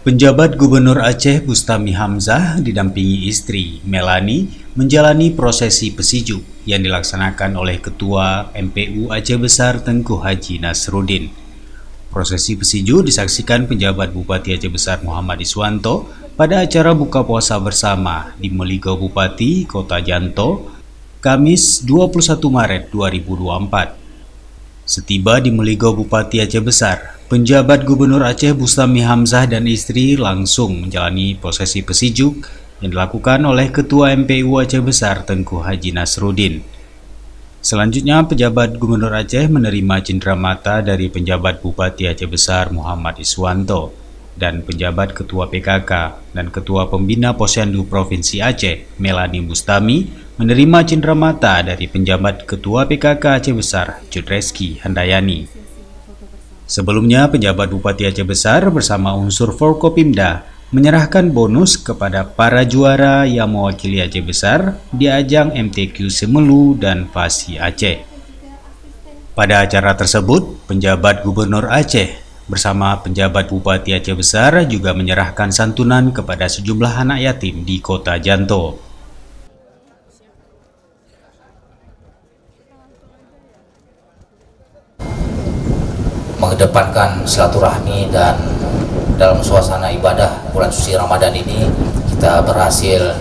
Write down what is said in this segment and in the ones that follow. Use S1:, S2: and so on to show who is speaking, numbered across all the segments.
S1: Penjabat Gubernur Aceh Bustami Hamzah didampingi istri Melani menjalani prosesi pesiju yang dilaksanakan oleh Ketua MPU Aceh Besar Tengku Haji Nasruddin. Prosesi pesiju disaksikan penjabat Bupati Aceh Besar Muhammad Iswanto pada acara buka puasa bersama di Meligau Bupati Kota Janto, Kamis 21 Maret 2024. Setiba di Meligau Bupati Aceh Besar, penjabat Gubernur Aceh Bustami Hamzah dan istri langsung menjalani prosesi pesijuk yang dilakukan oleh Ketua MPU Aceh Besar Tengku Haji Nasruddin. Selanjutnya, penjabat Gubernur Aceh menerima cenderamata dari penjabat Bupati Aceh Besar Muhammad Iswanto dan penjabat Ketua PKK dan Ketua Pembina Posyandu Provinsi Aceh Melani Bustami menerima cenderamata dari penjabat Ketua PKK Aceh Besar Judreski Handayani. Sebelumnya, penjabat Bupati Aceh Besar bersama unsur Forkopimda menyerahkan bonus kepada para juara yang mewakili Aceh Besar di ajang MTQ Semelu dan Fasi Aceh. Pada acara tersebut, penjabat Gubernur Aceh bersama penjabat Bupati Aceh Besar juga menyerahkan santunan kepada sejumlah anak yatim di Kota Janto.
S2: Mengedepankan silaturahmi dan dalam suasana ibadah bulan suci Ramadan ini kita berhasil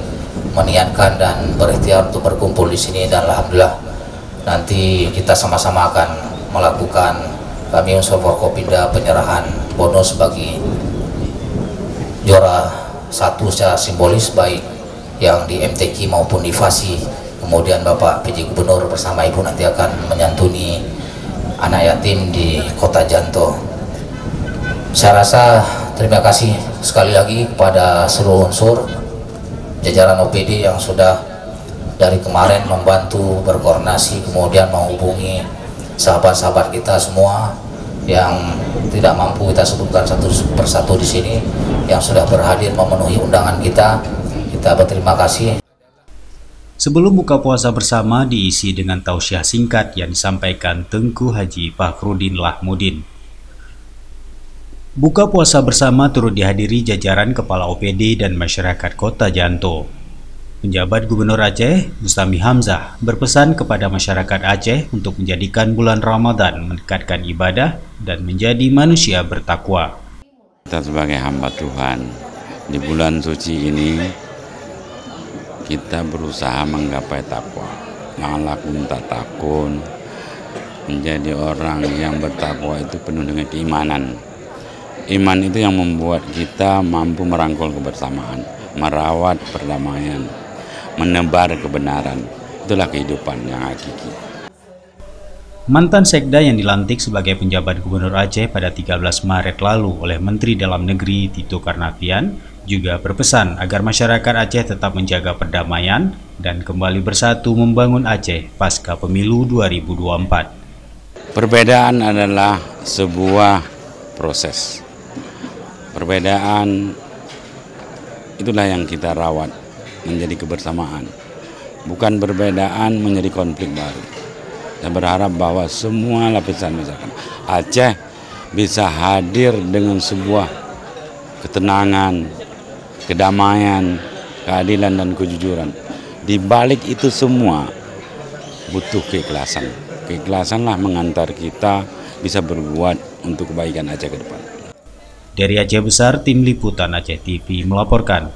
S2: meniatkan dan berikhtiar untuk berkumpul di sini, dan alhamdulillah nanti kita sama-sama akan melakukan kami unsur Forkopimda penyerahan bonus bagi juara satu secara simbolis baik yang di MTQ maupun di Fasi. Kemudian Bapak PJ Gubernur bersama Ibu nanti akan menyantuni anak yatim di Kota Janto. Saya rasa terima kasih sekali lagi kepada seluruh unsur jajaran OPD yang sudah dari kemarin membantu berkoordinasi, kemudian menghubungi sahabat-sahabat kita semua yang tidak mampu kita sebutkan satu persatu di sini, yang sudah berhadir memenuhi undangan kita. Kita berterima kasih.
S1: Sebelum buka puasa bersama diisi dengan tausiah singkat yang disampaikan Tengku Haji Fakhruddin Lahmudin. Buka puasa bersama turut dihadiri jajaran kepala OPD dan masyarakat Kota Janto. Penjabat Gubernur Aceh Bustami Hamzah berpesan kepada masyarakat Aceh untuk menjadikan bulan Ramadan mendekatkan ibadah dan menjadi manusia bertakwa.
S3: Kita sebagai hamba Tuhan di bulan suci ini kita berusaha menggapai takwa, malakum tatakun, menjadi orang yang bertakwa itu penuh dengan keimanan. Iman itu yang membuat kita mampu merangkul kebersamaan, merawat perdamaian, menebar kebenaran. Itulah kehidupan yang hakiki.
S1: Mantan Sekda yang dilantik sebagai penjabat Gubernur Aceh pada 13 Maret lalu oleh Menteri Dalam Negeri Tito Karnavian juga berpesan agar masyarakat Aceh tetap menjaga perdamaian dan kembali bersatu membangun Aceh pasca pemilu 2024.
S3: Perbedaan adalah sebuah proses. Perbedaan itulah yang kita rawat menjadi kebersamaan. Bukan perbedaan menjadi konflik baru. Saya berharap bahwa semua lapisan masyarakat Aceh bisa hadir dengan sebuah ketenangan, kedamaian, keadilan dan kejujuran. Di balik itu semua butuh keikhlasan. Keikhlasanlah mengantar kita bisa berbuat untuk kebaikan Aceh ke depan.
S1: Dari Aceh Besar, Tim Liputan Aceh TV melaporkan.